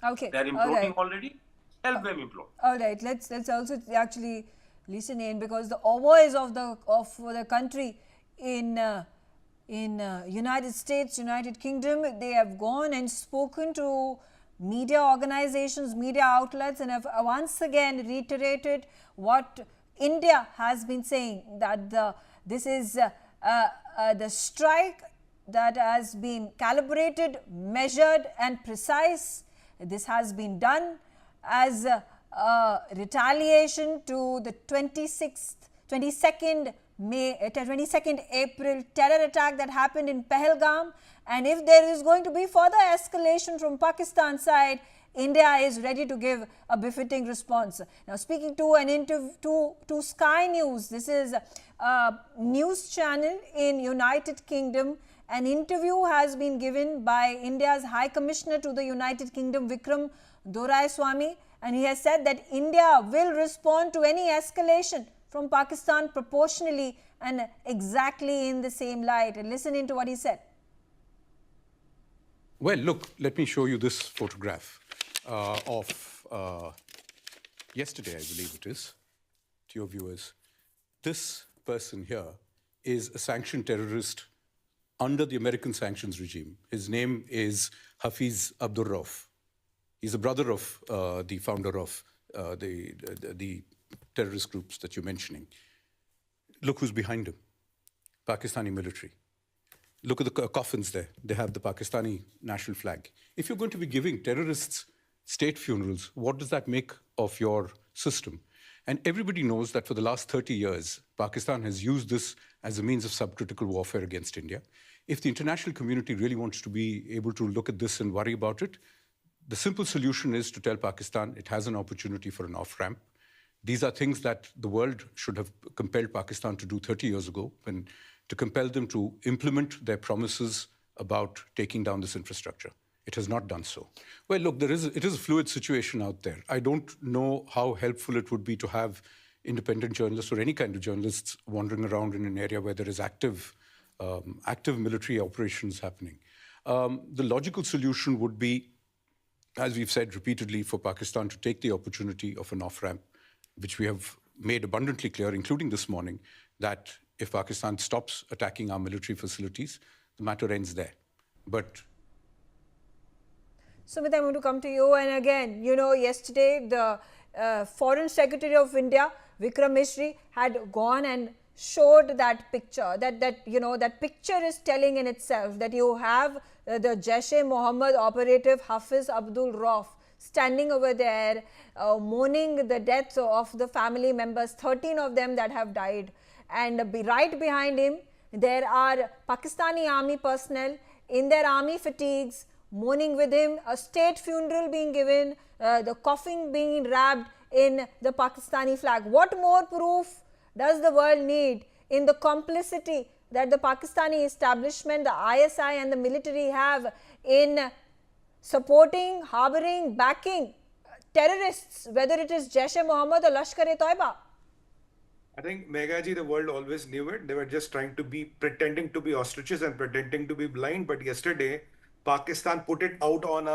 Okay. They're All imploding right. already. Help them implode. All right. Let's also actually listen in, because the envoys of the country in United States, United Kingdom, they have gone and spoken to media organizations, media outlets, and have once again reiterated what India has been saying, that this is the strike that has been calibrated, measured, and precise. This has been done as retaliation to the 22nd April terror attack that happened in Pahalgam. And if there is going to be further escalation from Pakistan side, India is ready to give a befitting response. Now, speaking to an interview to Sky News, this is a news channel in United Kingdom. An interview has been given by India's High Commissioner to the United Kingdom, Vikram Doraiswamy, and he has said that India will respond to any escalation from Pakistan proportionally and exactly in the same light. And listen into what he said. Well, look, let me show you this photograph of yesterday, I believe it is, to your viewers. This person here is a sanctioned terrorist under the American sanctions regime. His name is Hafiz Abdur Rauf. He's the brother of the founder of the terrorist groups that you're mentioning. Look who's behind him, Pakistani military. Look at the coffins there. They have the Pakistani national flag. If you're going to be giving terrorists state funerals, what does that make of your system? And everybody knows that for the last 30 years, Pakistan has used this as a means of subcritical warfare against India. If the international community really wants to be able to look at this and worry about it, the simple solution is to tell Pakistan it has an opportunity for an off-ramp. These are things that the world should have compelled Pakistan to do 30 years ago, and to compel them to implement their promises about taking down this infrastructure. It has not done so. Well, look, it is a fluid situation out there. I don't know how helpful it would be to have independent journalists or any kind of journalists wandering around in an area where there is active military operations happening. The logical solution would be, as we've said repeatedly, for Pakistan to take the opportunity of an off-ramp, which we have made abundantly clear, including this morning, that if Pakistan stops attacking our military facilities, the matter ends there. But Sumit, I'm going to come to you. And again, yesterday the Foreign Secretary of India, Vikram Misri, had gone and showed that picture. That picture is telling in itself that you have the Jaish-e-Mohammed operative Hafiz Abdul Rauf standing over there, mourning the deaths of the family members, 13 of them that have died. And right behind him, there are Pakistani army personnel in their army fatigues, mourning with him, a state funeral being given, the coffin being wrapped in the Pakistani flag. What more proof does the world need in the complicity that the Pakistani establishment, the ISI and the military have in supporting, harboring, backing terrorists, whether it is Jaish-e-Mohammed or Lashkar-e-Toiba? I think, Meghaji, the world always knew it. They were just pretending to be ostriches and pretending to be blind. But yesterday, Pakistan put it out on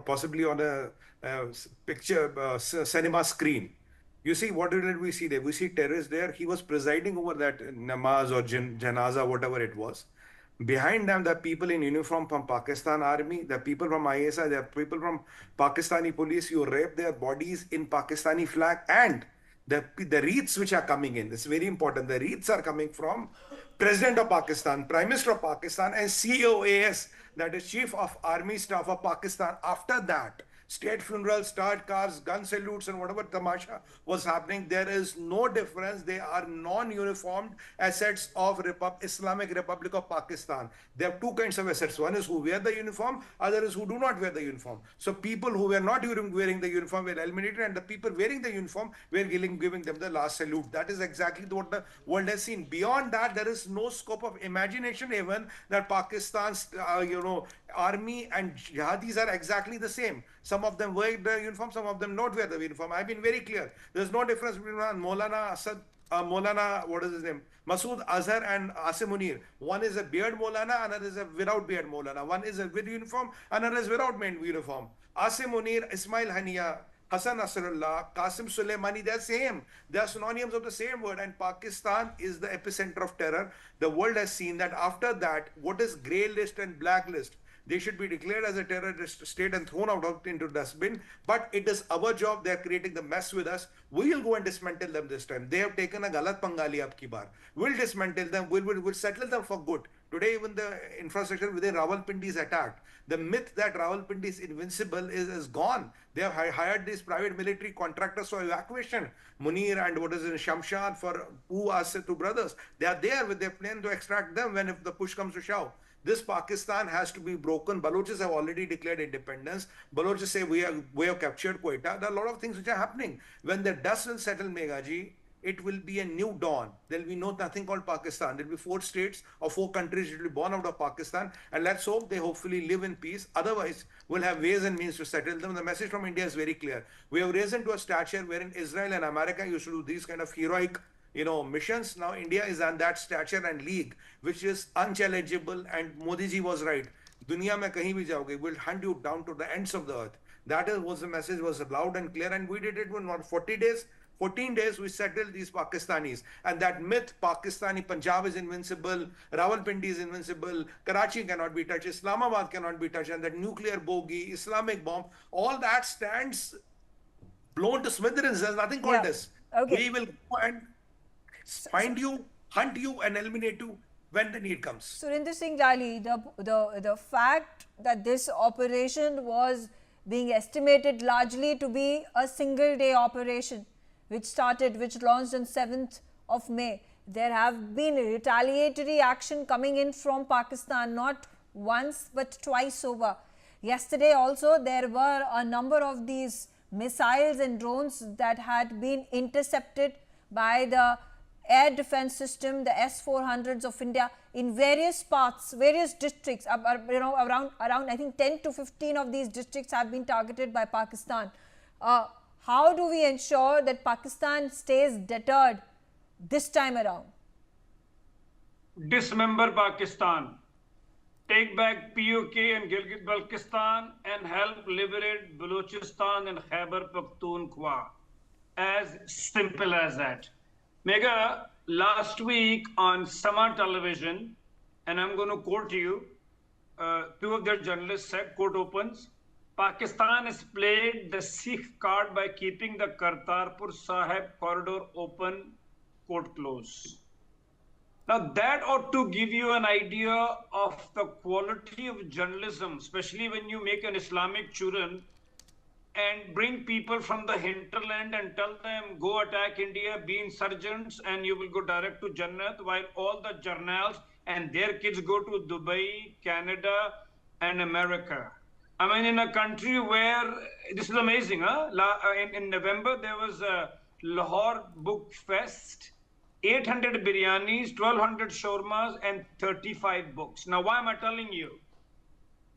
possibly on a picture cinema screen. You see, what did we see there? We see terrorists there. He was presiding over that namaz or janaza, whatever it was. Behind them, there are people in uniform from Pakistan Army, there are people from ISI, there are people from Pakistani police. You rape their bodies in Pakistani flag, and the wreaths which are coming in, this is very important, the wreaths are coming from President of Pakistan, Prime Minister of Pakistan, and COAS, that is Chief of Army Staff of Pakistan. After that, state funerals, start cars, gun salutes, and whatever tamasha was happening, there is no difference. They are non-uniformed assets of Islamic Republic of Pakistan. There are two kinds of assets. One is who wear the uniform, other is who do not wear the uniform. So people who were not wearing the uniform were eliminated, and the people wearing the uniform were giving them the last salute. That is exactly what the world has seen. Beyond that, there is no scope of imagination even that Pakistan's army and jihadis are exactly the same. Some of them wear the uniform, some of them not wear the uniform. I've been very clear. There's no difference between Maulana Asad Maulana, what is his name? Masood Azhar and Asim Munir. One is a beard Maulana, another is a without beard Maulana. One is a with uniform, another is without uniform. Asim Munir, Ismail Hania, Hassan Nasrullah, Qasim Soleimani, they're same. They are synonyms of the same word. And Pakistan is the epicenter of terror. The world has seen that after that, what is grey list and black list? They should be declared as a terrorist state and thrown out into dustbin. But it is our job. They're creating the mess with us. We'll go and dismantle them this time. They have taken a galat pangali ab ki bar. We'll dismantle them. We'll settle them for good. Today, even the infrastructure within Rawalpindi is attacked. The myth that Rawalpindi is invincible is gone. They have hired these private military contractors for evacuation. Munir and what is it, Shamshan for who are two brothers. They are there with their plane to extract them when if the push comes to shove. This Pakistan has to be broken. Balochis have already declared independence. Balochis say we have captured Quetta. There are a lot of things which are happening. When the dust will settle, Meghaji, it will be a new dawn. There will be nothing called Pakistan. There will be 4 states or 4 countries that will be born out of Pakistan. And let's hope they hopefully live in peace. Otherwise, we'll have ways and means to settle them. The message from India is very clear. We have risen to a stature wherein Israel and America used to do these kind of heroic missions. Now India is on that stature and league, which is unchallengeable. And Modi ji was right. Dunia mein kahin bhi jaoge, we'll hunt you down to the ends of the earth. That was the message, was loud and clear. And we did it in 40 days. 14 days we settled these Pakistanis. And that myth, Pakistani Punjab is invincible, Rawalpindi is invincible, Karachi cannot be touched, Islamabad cannot be touched, and that nuclear bogey, Islamic bomb, all that stands blown to smithereens. There's nothing called this. Okay. We will go and find you, hunt you, and eliminate you when the need comes. Surinder Singh Jali, the fact that this operation was being estimated largely to be a single day operation, which launched on 7th of May. There have been retaliatory action coming in from Pakistan, not once but twice over. Yesterday also there were a number of these missiles and drones that had been intercepted by the air defense system, the S-400s of India, in various parts, various districts, around I think 10 to 15 of these districts have been targeted by Pakistan. How do we ensure that Pakistan stays deterred this time around? Dismember Pakistan, take back POK and Gilgit-Baltistan and help liberate Balochistan and Khyber Pakhtunkhwa. As simple as that. Mega, last week on Sama television, and I'm going to quote you, 2 of their journalists said, quote opens, Pakistan has played the Sikh card by keeping the Kartarpur Sahib corridor open, quote close. Now that ought to give you an idea of the quality of journalism, especially when you make an Islamic churran and bring people from the hinterland and tell them, go attack India, be insurgents, and you will go direct to Jannat, while all the journals and their kids go to Dubai, Canada, and America. I mean, in a country where, this is amazing, huh? In November, there was a Lahore Book Fest, 800 biryanis, 1200 shawarmas, and 35 books. Now, why am I telling you?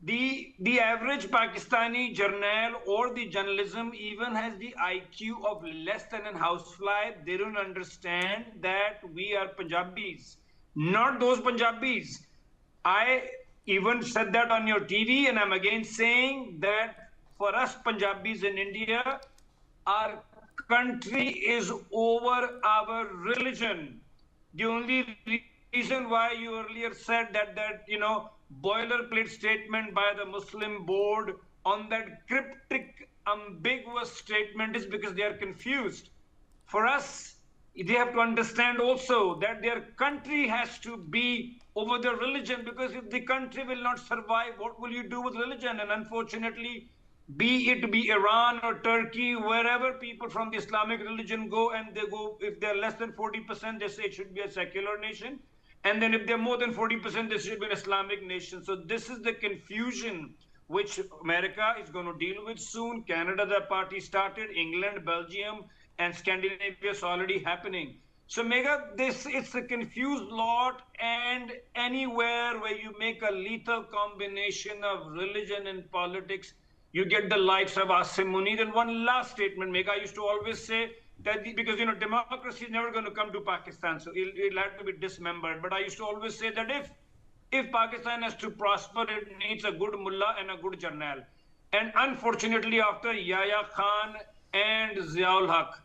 The average Pakistani journal or the journalism even has the IQ of less than a housefly. They don't understand that we are Punjabis, not those Punjabis. I even said that on your TV, and I'm again saying that for us Punjabis in India, our country is over our religion. The only reason why you earlier said that boilerplate statement by the Muslim board on that cryptic, ambiguous statement is because they are confused. For us, they have to understand also that their country has to be over their religion, because if the country will not survive, what will you do with religion? And unfortunately, be it Iran or Turkey, wherever people from the Islamic religion go, and they go, if they're less than 40%, they say it should be a secular nation. And then if they're more than 40%, they should be an Islamic nation. So this is the confusion which America is going to deal with soon. Canada, the party started, England, Belgium, and Scandinavia is already happening. So Mega, it's a confused lot, and anywhere where you make a lethal combination of religion and politics, you get the likes of Asim Munir. And one last statement, Mega, I used to always say, because democracy is never going to come to Pakistan, so it'll have to be dismembered. But I used to always say that if Pakistan has to prosper, it needs a good mullah and a good jarnal. And unfortunately, after Yahya Khan and Ziaul Haq,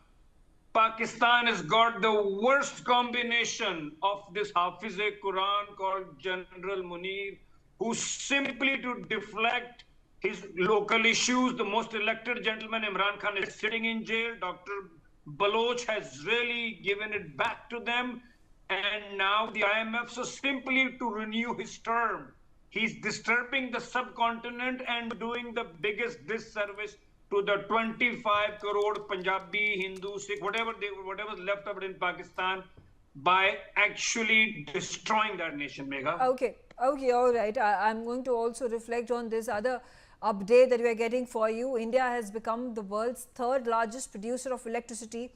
Pakistan has got the worst combination of this Hafiz-e-Quran called General Munir, who simply to deflect his local issues, the most elected gentleman Imran Khan is sitting in jail. Dr. Baloch has really given it back to them. And now the IMF, so simply to renew his term, he's disturbing the subcontinent and doing the biggest disservice to the 25 crore Punjabi, Hindu, Sikh, whatever's left of it in Pakistan, by actually destroying that nation, Megha. Okay, all right. I'm going to also reflect on this other update that we are getting for you. India has become the world's third largest producer of electricity